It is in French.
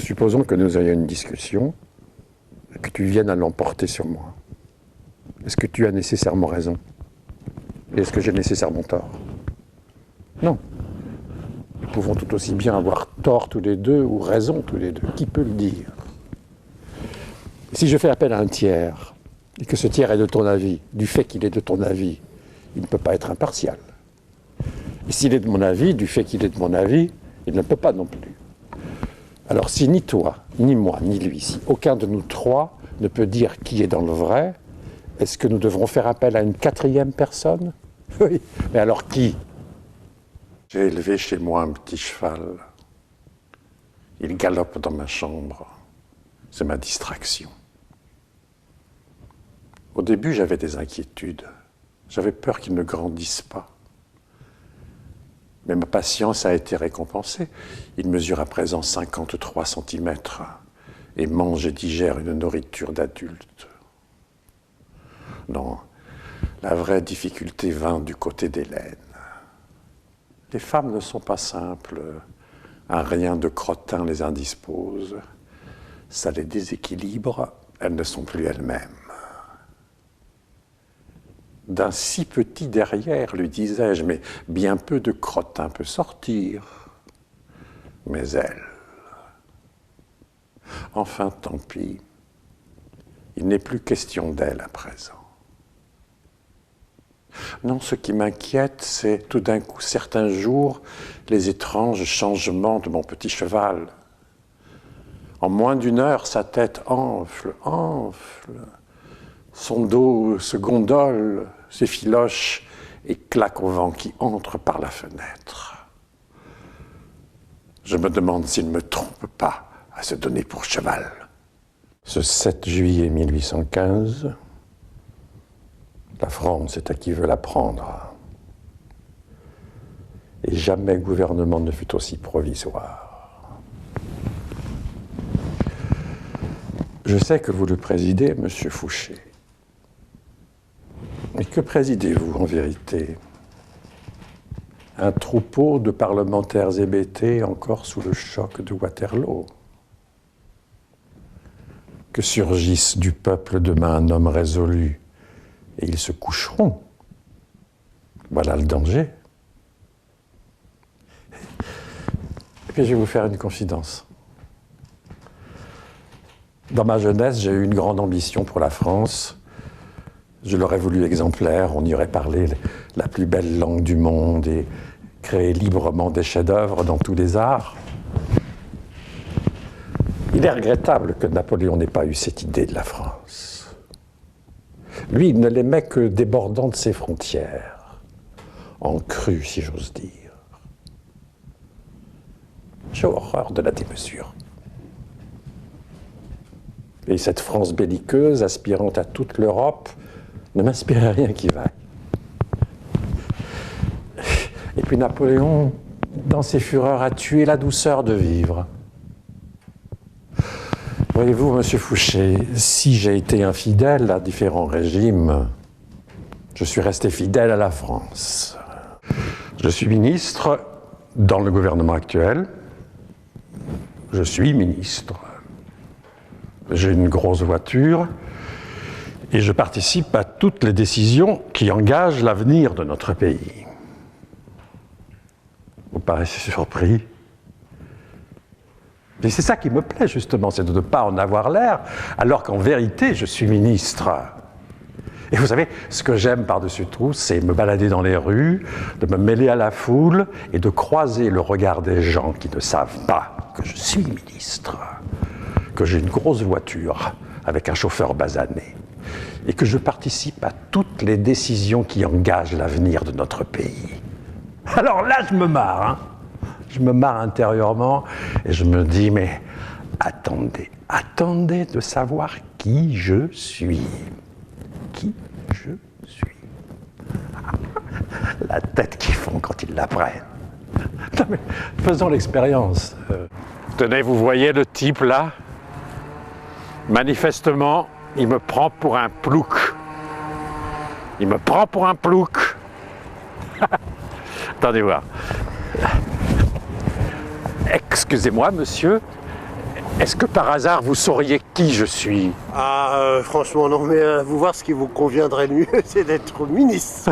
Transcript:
Supposons que nous ayons une discussion et que tu viennes à l'emporter sur moi. Est-ce que tu as nécessairement raison? Et est-ce que j'ai nécessairement tort? Non. Nous pouvons tout aussi bien avoir tort tous les deux ou raison tous les deux. Qui peut le dire? Si je fais appel à un tiers, et que ce tiers est de ton avis, du fait qu'il est de ton avis, il ne peut pas être impartial. Et s'il est de mon avis, du fait qu'il est de mon avis, il ne peut pas non plus. Alors si ni toi, ni moi, ni lui, si aucun de nous trois ne peut dire qui est dans le vrai, est-ce que nous devrons faire appel à une quatrième personne? Oui, mais alors qui? J'ai élevé chez moi un petit cheval. Il galope dans ma chambre. C'est ma distraction. Au début, j'avais des inquiétudes. J'avais peur qu'il ne grandisse pas. Mais ma patience a été récompensée. Il mesure à présent 53 cm et mange et digère une nourriture d'adulte. Non, la vraie difficulté vint du côté d'Hélène. Les femmes ne sont pas simples. Un rien de crottin les indispose. Ça les déséquilibre, elles ne sont plus elles-mêmes. D'un si petit derrière, lui disais-je, mais bien peu de crottin peut sortir. Mais elle... Enfin, tant pis. Il n'est plus question d'elle à présent. Non, ce qui m'inquiète, c'est tout d'un coup, certains jours, les étranges changements de mon petit cheval. En moins d'une heure, sa tête enfle, son dos se gondole, s'effiloche et claque au vent qui entre par la fenêtre. Je me demande s'il ne me trompe pas à se donner pour cheval. Ce 7 juillet 1815, la France est à qui veut la prendre. Et jamais gouvernement ne fut aussi provisoire. Je sais que vous le présidez, monsieur Fouché. Mais que présidez-vous en vérité? Un troupeau de parlementaires hébétés encore sous le choc de Waterloo? Que surgisse du peuple demain un homme résolu, et ils se coucheront. Voilà le danger. Et puis je vais vous faire une confidence. Dans ma jeunesse, j'ai eu une grande ambition pour la France. Je l'aurais voulu exemplaire, on y aurait parlé la plus belle langue du monde et créé librement des chefs-d'œuvre dans tous les arts. Il est regrettable que Napoléon n'ait pas eu cette idée de la France. Lui, il ne l'aimait que débordant de ses frontières, en crue, si j'ose dire. J'ai horreur de la démesure. Et cette France belliqueuse, aspirant à toute l'Europe, ne m'inspirait rien qui vaille. Et puis Napoléon, dans ses fureurs, a tué la douceur de vivre. Voyez-vous, monsieur Fouché, si j'ai été infidèle à différents régimes, je suis resté fidèle à la France. Je suis ministre dans le gouvernement actuel. Je suis ministre. J'ai une grosse voiture et je participe à toutes les décisions qui engagent l'avenir de notre pays. Vous paraissez surpris? Mais c'est ça qui me plaît justement, c'est de ne pas en avoir l'air, alors qu'en vérité, je suis ministre. Et vous savez, ce que j'aime par-dessus tout, c'est me balader dans les rues, de me mêler à la foule et de croiser le regard des gens qui ne savent pas que je suis ministre, que j'ai une grosse voiture avec un chauffeur basané et que je participe à toutes les décisions qui engagent l'avenir de notre pays. Alors là, je me marre, hein. Je me marre intérieurement et je me dis, mais attendez de savoir qui je suis. Qui je suis. La tête qu'ils font quand ils l'apprennent. Non mais, faisons l'expérience. Tenez, vous voyez le type là? Manifestement, il me prend pour un plouc. Il me prend pour un plouc. Attendez voir. Excusez-moi, monsieur, Est-ce que par hasard vous sauriez qui je suis? Ah, franchement, non, mais vous voir ce qui vous conviendrait le mieux, c'est d'être ministre.